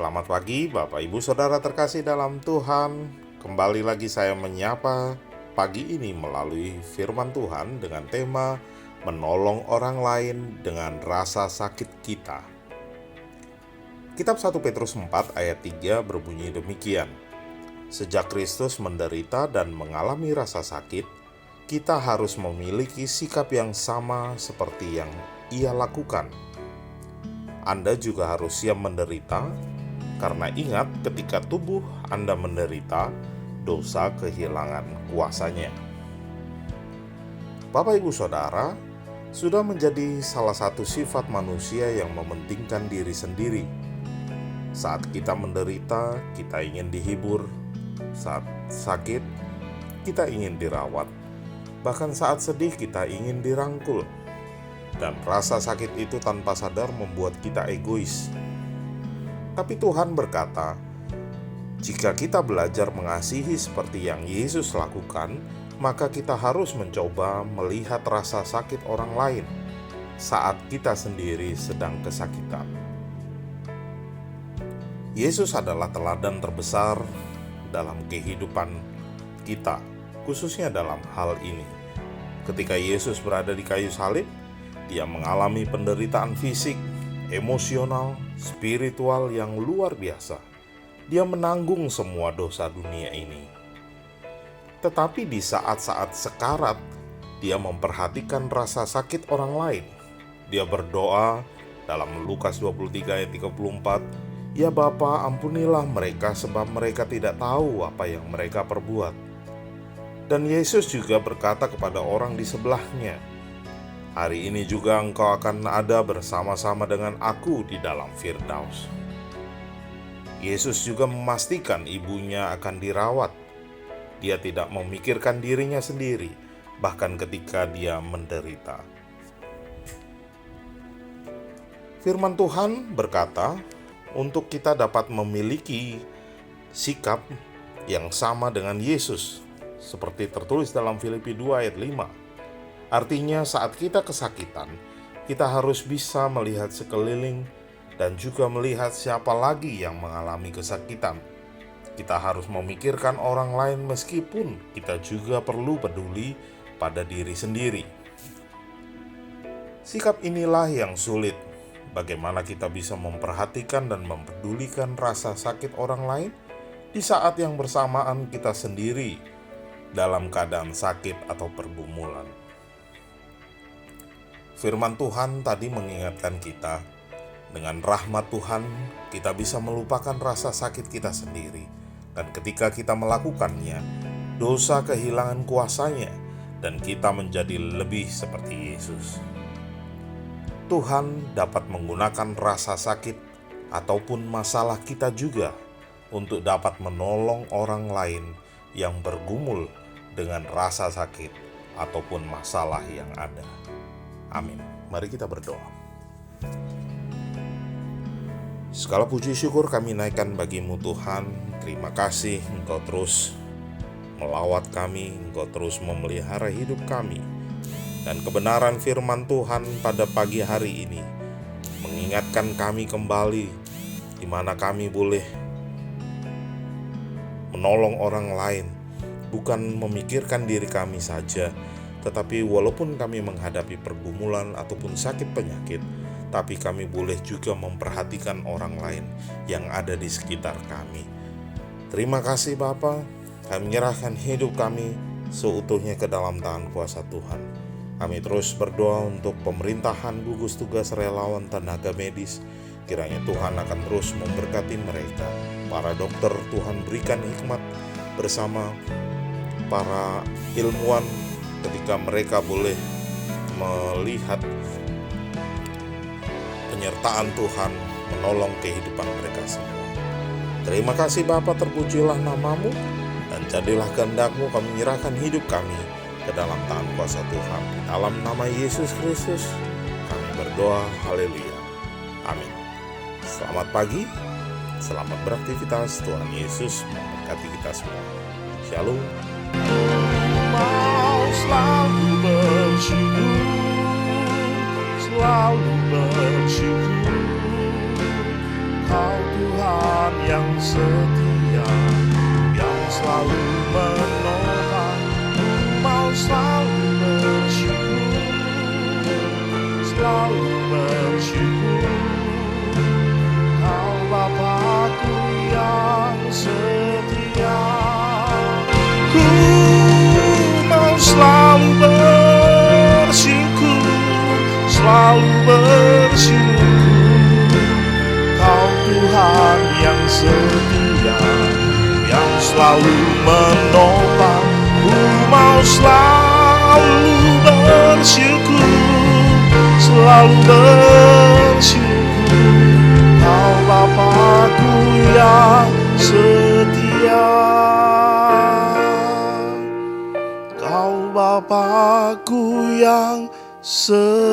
Selamat pagi Bapak Ibu Saudara terkasih dalam Tuhan. Kembali lagi saya menyapa pagi ini melalui firman Tuhan dengan tema menolong orang lain dengan rasa sakit kita. Kitab 1 Petrus 4 ayat 3 berbunyi demikian. Sejak Kristus menderita dan mengalami rasa sakit, kita harus memiliki sikap yang sama seperti yang Ia lakukan. Anda juga harus siap menderita, karena ingat ketika tubuh Anda menderita, dosa kehilangan kuasanya. Bapak Ibu Saudara, sudah menjadi salah satu sifat manusia yang mementingkan diri sendiri. Saat kita menderita, kita ingin dihibur. Saat sakit, kita ingin dirawat. Bahkan saat sedih, kita ingin dirangkul. Dan rasa sakit itu tanpa sadar membuat kita egois. Tapi Tuhan berkata, jika kita belajar mengasihi seperti yang Yesus lakukan, maka kita harus mencoba melihat rasa sakit orang lain saat kita sendiri sedang kesakitan. Yesus adalah teladan terbesar dalam kehidupan kita, khususnya dalam hal ini. Ketika Yesus berada di kayu salib, Dia mengalami penderitaan fisik, emosional, spiritual yang luar biasa. Dia menanggung semua dosa dunia ini. Tetapi di saat-saat sekarat, Dia memperhatikan rasa sakit orang lain. Dia berdoa dalam Lukas 23 ayat 34, "Ya Bapa, ampunilah mereka sebab mereka tidak tahu apa yang mereka perbuat." Dan Yesus juga berkata kepada orang di sebelahnya, "Hari ini juga engkau akan ada bersama-sama dengan aku di dalam Firdaus." Yesus juga memastikan ibunya akan dirawat. Dia tidak memikirkan dirinya sendiri, bahkan ketika dia menderita. Firman Tuhan berkata, untuk kita dapat memiliki sikap yang sama dengan Yesus, seperti tertulis dalam Filipi 2 ayat 5. Artinya saat kita kesakitan, kita harus bisa melihat sekeliling dan juga melihat siapa lagi yang mengalami kesakitan. Kita harus memikirkan orang lain meskipun kita juga perlu peduli pada diri sendiri. Sikap inilah yang sulit. Bagaimana kita bisa memperhatikan dan mempedulikan rasa sakit orang lain di saat yang bersamaan kita sendiri dalam keadaan sakit atau pergumulan. Firman Tuhan tadi mengingatkan kita, dengan rahmat Tuhan kita bisa melupakan rasa sakit kita sendiri. Dan ketika kita melakukannya, dosa kehilangan kuasanya dan kita menjadi lebih seperti Yesus. Tuhan dapat menggunakan rasa sakit ataupun masalah kita juga untuk dapat menolong orang lain yang bergumul dengan rasa sakit ataupun masalah yang ada. Amin. Mari kita berdoa. Segala puji syukur kami naikkan bagimu Tuhan. Terima kasih Engkau terus melawat kami, Engkau terus memelihara hidup kami. Dan kebenaran firman Tuhan pada pagi hari ini mengingatkan kami kembali di mana kami boleh menolong orang lain, bukan memikirkan diri kami saja. Tetapi walaupun kami menghadapi pergumulan ataupun sakit penyakit, tapi kami boleh juga memperhatikan orang lain yang ada di sekitar kami. Terima kasih Bapa, kami menyerahkan hidup kami seutuhnya ke dalam tangan kuasa Tuhan. Kami terus berdoa untuk pemerintahan gugus tugas relawan tenaga medis. Kiranya Tuhan akan terus memberkati mereka. Para dokter Tuhan berikan hikmat bersama para ilmuwan ketika mereka boleh melihat penyertaan Tuhan menolong kehidupan mereka semua. Terima kasih Bapa, terpujilah namamu, dan jadilah kehendak-Mu. Kami menyerahkan hidup kami ke dalam tangan kuasa Tuhan. Dalam nama Yesus Kristus kami berdoa, haleluya, amin. Selamat pagi, selamat beraktivitas. Tuhan Yesus memberkati kita semua. Shalom. Selalu bersyukur, selalu bersyukur, Kau Tuhan. selalu menopang. Ku mau selalu bersyukur, selalu bersyukur. Kau Bapa-Ku yang setia, Kau Bapa-Ku yang setia.